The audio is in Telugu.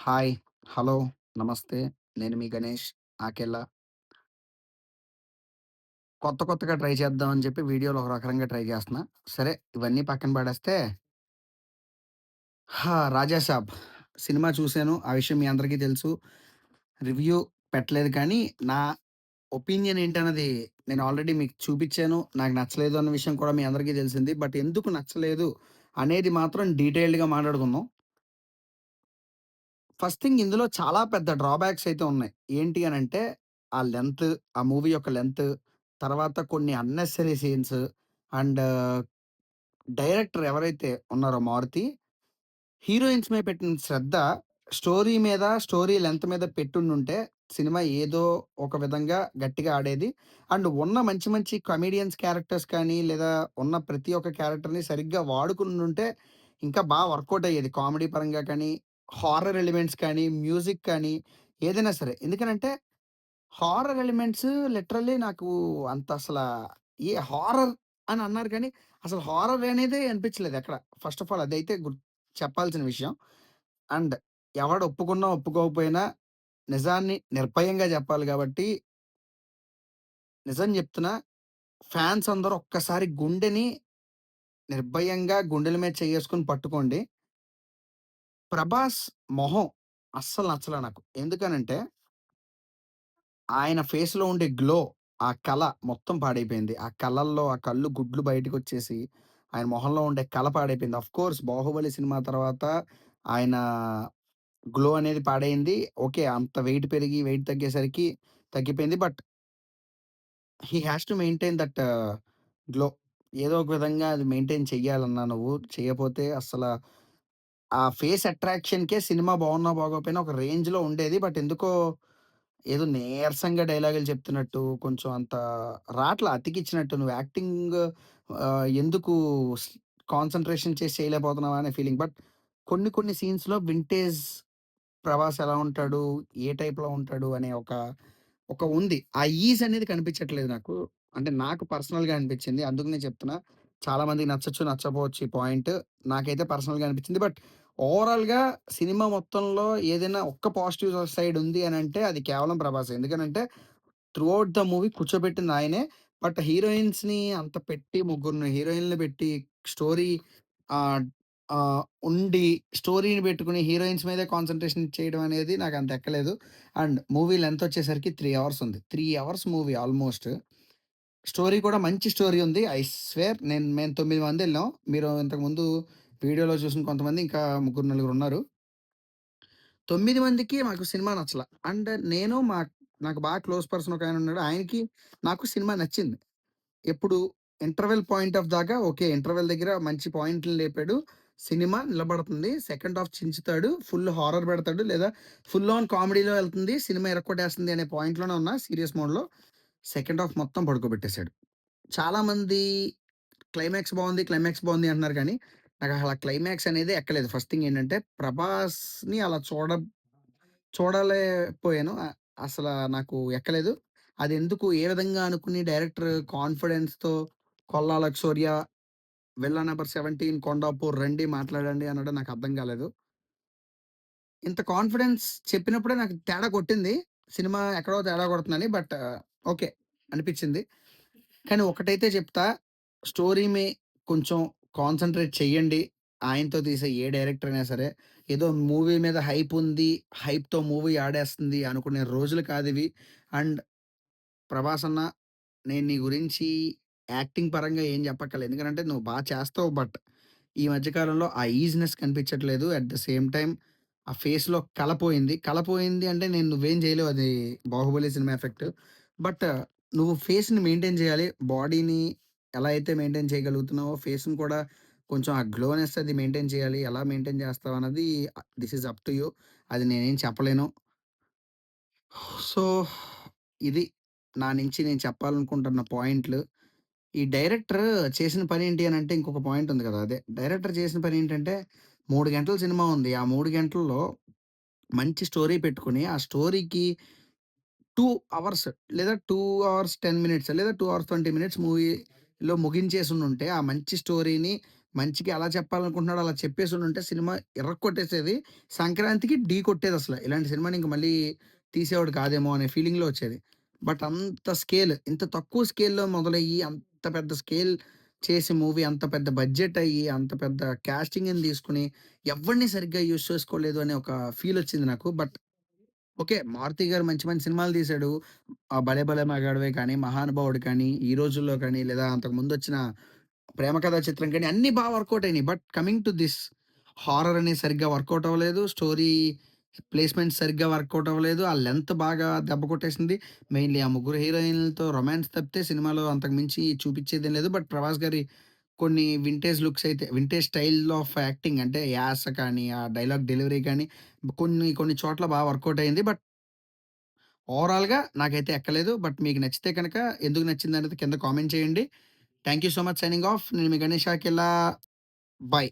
హాయ్. హలో. నమస్తే. నేను మీ గణేష్ ఆకెళ్ళ. కొత్తగా ట్రై చేద్దాం అని చెప్పి వీడియోలు ఒక రకంగా ట్రై చేస్తున్నా. సరే ఇవన్నీ పక్కన పడేస్తే 'రాజాసాబ్' సినిమా చూసాను. ఆ విషయం మీ అందరికీ తెలుసు. రివ్యూ పెట్టలేదు కానీ, నా ఒపీనియన్ ఏంటన్నది నేను ఆల్రెడీ మీకు చూపిచ్చాను. నాకు నచ్చలేదు అన్న విషయం కూడా మీ అందరికీ తెలిసింది. బట్ ఎందుకు నచ్చలేదు అనేది మాత్రం డీటెయిల్డ్‌గా మాట్లాడుకుందాం. ఫస్ట్ థింగ్ ఇందులో చాలా పెద్ద డ్రాబ్యాక్స్ అయితే ఉన్నాయి. ఏంటి అనంటే, ఆ లెంత్, ఆ మూవీ యొక్క లెంత్, తర్వాత కొన్ని అన్నెసెసరీ సీన్స్ అండ్ డైరెక్టర్ ఎవరైతే ఉన్నారో 'మారుతి' హీరోయిన్స్ మీద పెట్టిన శ్రద్ధ స్టోరీ లెంత్ మీద పెట్టుండుంటే సినిమా ఏదో ఒక విధంగా గట్టిగా ఆడేది. అండ్ ఉన్న మంచి మంచి కమెడియన్స్ క్యారెక్టర్స్ కానీ, లేదా ఉన్న ప్రతి ఒక్క క్యారెక్టర్‌ని సరిగ్గా వాడుకునుంటే ఇంకా వర్కౌట్ అయ్యేది. కామెడీ పరంగా కానీ, హారర్ ఎలిమెంట్స్ కానీ, మ్యూజిక్ కానీ ఏదైనా సరే. ఎందుకనంటే హారర్ ఎలిమెంట్స్ లిటరల్లీ నాకు అంత హారర్ అని అన్నారు కానీ, అసలు హారర్ అనేదే అనిపించలేదు ఎక్కడ. ఫస్ట్ ఆఫ్ ఆల్ అదైతే చెప్పాల్సిన విషయం. అండ్ ఎవడు ఒప్పుకున్నా, ఒప్పుకోకపోయినా నిజాన్ని నిర్భయంగా చెప్పాలి కాబట్టి, నిజం చెప్తున్నా ఫ్యాన్స్ అందరూ ఒక్కసారి గుండెని నిర్భయంగా గుండెల మీద చెయ్యేసుకొని పట్టుకోండి. 'ప్రభాస్' మొహం అస్సలు నచ్చల నాకు. ఎందుకనంటే ఆయన ఫేస్‌లో ఉండే గ్లో, ఆ కళ మొత్తం పాడైపోయింది. ఆ కళ్ళల్లో ఆ కళ్ళు గుడ్లు బయటకొచ్చేసి, ఆయన మొహంలో ఉండే కళ పాడైపోయింది. ఆఫ్‌కోర్స్ 'బాహుబలి' సినిమా తర్వాత ఆయన గ్లో అనేది పాడైంది. ఓకే. అంత వెయిట్ పెరిగి, వెయిట్ తగ్గేసరికి తగ్గిపోయింది. But he has to maintain that glow. ఏదో ఒక విధంగా అది మెయింటైన్ చెయ్యాలన్నా నువ్వు. చెయ్యపోతే ఆ ఫేస్ అట్రాక్షన్‌కే సినిమా బాగున్నా, బాగోకపోయినా ఒక రేంజ్‌లో ఉండేది. బట్ ఎందుకో ఏదో నీరసంగా డైలాగులు చెప్తున్నట్టు, కొంచెం అంత అతికిచ్చినట్టు నువ్వు యాక్టింగ్ ఎందుకు స్ కాన్సంట్రేషన్ చేసి చేయలేకపోతున్నావా అనే ఫీలింగ్. బట్ కొన్ని కొన్ని సీన్స్‌లో వింటేజ్ ప్రభాస్ ఎలా ఉంటాడు? ఏ టైప్‌లో ఉంటాడు? అనే ఒక ఉంది. ఆ ఈజ్ అనేది కనిపించట్లేదు నాకు. అంటే నాకు పర్సనల్‌గా అనిపించింది. అందుకు నేను చెప్తున్నా. చాలా మందికి నచ్చొచ్చు, నచ్చకపోవచ్చు ఈ పాయింట్. నాకైతే పర్సనల్‌గా అనిపించింది. బట్ ఓవరాల్‌గా సినిమా మొత్తంలో ఏదైనా ఒక్క పాజిటివ్ సైడ్ ఉంది అనంటే అది కేవలం ప్రభాసే. ఎందుకనంటే త్రూ ఔట్ ద మూవీ కూర్చోబెట్టిందాయనే. బట్ హీరోయిన్స్‌ని అంత పెట్టి ముగ్గురిని హీరోయిన్‌లని పెట్టి స్టోరీ ఆహ్, ఉండి స్టోరీని పెట్టుకొని హీరోయిన్స్ మీదే కాన్సంట్రేషన్ చేయడం అనేది నాకంత ఎక్కలేదు. అండ్ మూవీ లెంత్ వచ్చేసరికి 3 అవర్స్ ఉంది. 3 అవర్స్ మూవీ ఆల్‌మోస్ట్. స్టోరీ కూడా మంచి స్టోరీ ఉంది. ఐ స్వేర్ మేము 9 మందెళ్ళాం. మీరు ఇంతకుముందు వీడియోలో చూసిన కొంతమంది ఇంకా ముగ్గురు, నలుగురున్నారు. 9 మందికి మాకు సినిమా నచ్చల. అండ్ నాకు బాగా క్లోజ్ పర్సన్ ఒకాయనున్నాడు. ఆయనకి, నాకు సినిమా నచ్చింది. ఎప్పుడు ఇంటర్వెల్ పాయింట్ ఆఫ్ దాకా ఓకే. ఇంటర్వెల్ దగ్గర మంచి పాయింట్లు లేపాడు. సినిమా నిలబడుతుంది. సెకండ్ హాఫ్ చించుతాడు. ఫుల్ హారర్ పెడతాడు. లేదా ఫుల్ ఆన్ కామెడీలో ఎళ్తుంది. సినిమా ఇరక్కొట్టేస్తుంది అనే పాయింట్‌లోనే ఉన్నా సీరియస్ మోడ్‌లో. సెకండ్ హాఫ్ మొత్తం పడుకోబెట్టేసాడు. చాలామంది క్లైమాక్స్ బావుంది అంటున్నారు గానీ, నాకసల క్లైమాక్స్ అనేదే ఎక్కలేదు. ఫస్ట్ థింగ్ ఏంటంటే, ప్రభాస్‌ని అలా చూడలేకపోయాను. నాకు ఎక్కలేదు. అదెందుకు, ఏ విధంగా అనుకుని డైరెక్టర్ కాన్ఫిడెన్స్‌తో 'Kolla luxuria', 'villa number 17', 'Kondapur' రండి మాట్లాడండి అనడం నాకర్థం కాలేదు. ఇంత కాన్ఫిడెన్స్ చెప్పినప్పుడే నాకు తేడా కొట్టింది. సినిమా ఎక్కడో తేడా కొడుతుందని. But okay. అనిపిచ్చింది. కానీ ఒకటైతే చెప్తా. స్టోరీ కొంచెం కాన్సంట్రేట్ చెయ్యండి. ఆయనతో తీసే ఏ డైరెక్టర్ అయినా సరే. ఏదో మూవీ మీద హైప్ ఉంది. హైప్‌తో మూవీ ఆడేస్తుంది అనుకునే రోజులు కాదివి. అండ్ ప్రభాస్ అన్న, నేను నీ గురించి యాక్టింగ్ పరంగా ఏం చెప్పక్కర్లేదు. ఎందుకంటే నువ్వు చేస్తావు. బట్ ఈ మధ్య కాలంలో ఆ ఈజినెస్ కనిపించట్లేదు. అట్ ద సేమ్ టైమ్ ఆ ఫేస్‌లో కళ పోయింది. కళ పోయింది అంటే నువ్వేం చేయలేవు, అది 'బాహుబలి' సినిమా ఎఫెక్ట్. బట్ నువ్వు ఫేస్‌ని మెయింటైన్ చేయాలి. బాడీని ఎలా అయితే మెయింటైన్ చేయగలుగుతున్నావో ఫేస్‌ని కూడా కొంచెం ఆ గ్లోనెస్ అది మెయింటైన్ చేయాలి. ఎలా మెయింటైన్ చేస్తావన్నది this is up to you. అది నేనేం చెప్పలేను. సో, ఇది నా నుంచి నేను చెప్పాలనుకుంటున్న పాయింట్లు. ఈ డైరెక్టర్ చేసిన పనేంటి అనంటే ఇంకొక పాయింట్ ఉంది కదా! అదే. డైరెక్టర్ చేసిన పనేంటంటే 3 గంటల సినిమా ఉంది. ఆ 3 గంటల్లో మంచి స్టోరీ పెట్టుకొని, ఆ స్టోరీకి 2 అవర్స్ లేదా 2 అవర్స్ 10 మినిట్స్ లేదా 2 అవర్స్ 20 మినిట్స్ మూవీలో ముగించేసుండుంటే, ఆ మంచి స్టోరీని మంచికి ఎలా చెప్పాలనుకుంటున్నాడో అలా చెప్పేసుండుంటే సినిమా ఇరక్కొట్టేసేది. సంక్రాంతికి ఢీ కొట్టేదసల. ఇలాంటి సినిమాని ఇంక మళ్ళీ తీసేవాడు కాదేమో అనే ఫీలింగ్‌లో వచ్చేది. బట్ అంత స్కేల్ ఇంత తక్కువ స్కేల్‌లో మొదలయ్యి, అంత పెద్ద స్కేల్ చేసి మూవీ అంత పెద్ద బడ్జెట్ అయ్యి, అంత పెద్ద కాస్టింగ్‌ని తీసుకొని ఎవ్వడిని సరిగ్గా యూజ్ చేసుకోలేదు అనే ఒక ఫీలొచ్చింది నాకు. But okay. 'మారుతి' గారు మంచి మంచి సినిమాలు తీశాడు. 'భలే భలే మగాడివే' కానీ, 'మహానుభావుడు' కానీ, 'ఈ రోజుల్లో' కానీ, లేదా అంతకు ముందొచ్చిన 'ప్రేమ కథా చిత్రం' కానీ అన్నీ వర్కౌట్ అయినియి. But coming to this horror అనేది సరిగ్గా వర్కౌట్ అవ్వలేదు. స్టోరీ ప్లేస్‌మెంట్ సరిగ్గా వర్కౌట్ అవ్వలేదు. ఆ లెంత్ బాగా దెబ్బ కొట్టేసింది. మెయిన్‌లీ ఆ ముగ్గురు హీరోయిన్‌లతో రొమాన్స్ తప్పితే సినిమాలో అంతకు మించి చూపిచ్చేదేం లేదు. బట్ 'ప్రభాస్' గారి కొన్ని వింటేజ్ లుక్స్ అయితే వింటేజ్ స్టైల్ ఆఫ్ యాక్టింగ్ అంటే యాస కానీ, ఆ డైలాగ్ డెలివరీ కానీ కొన్ని కొన్ని చోట్ల వర్కౌట్ అయింది. బట్ ఓవరాల్‌గా నాకైతే ఎక్కలేదు. బట్ మీకు నచ్చితే గనక ఎందుకు నచ్చిందనేది కింద కామెంట్ చేయండి. Thank you so much signing off. నేను మీ గణేష్ ఆకెల్లా. బై.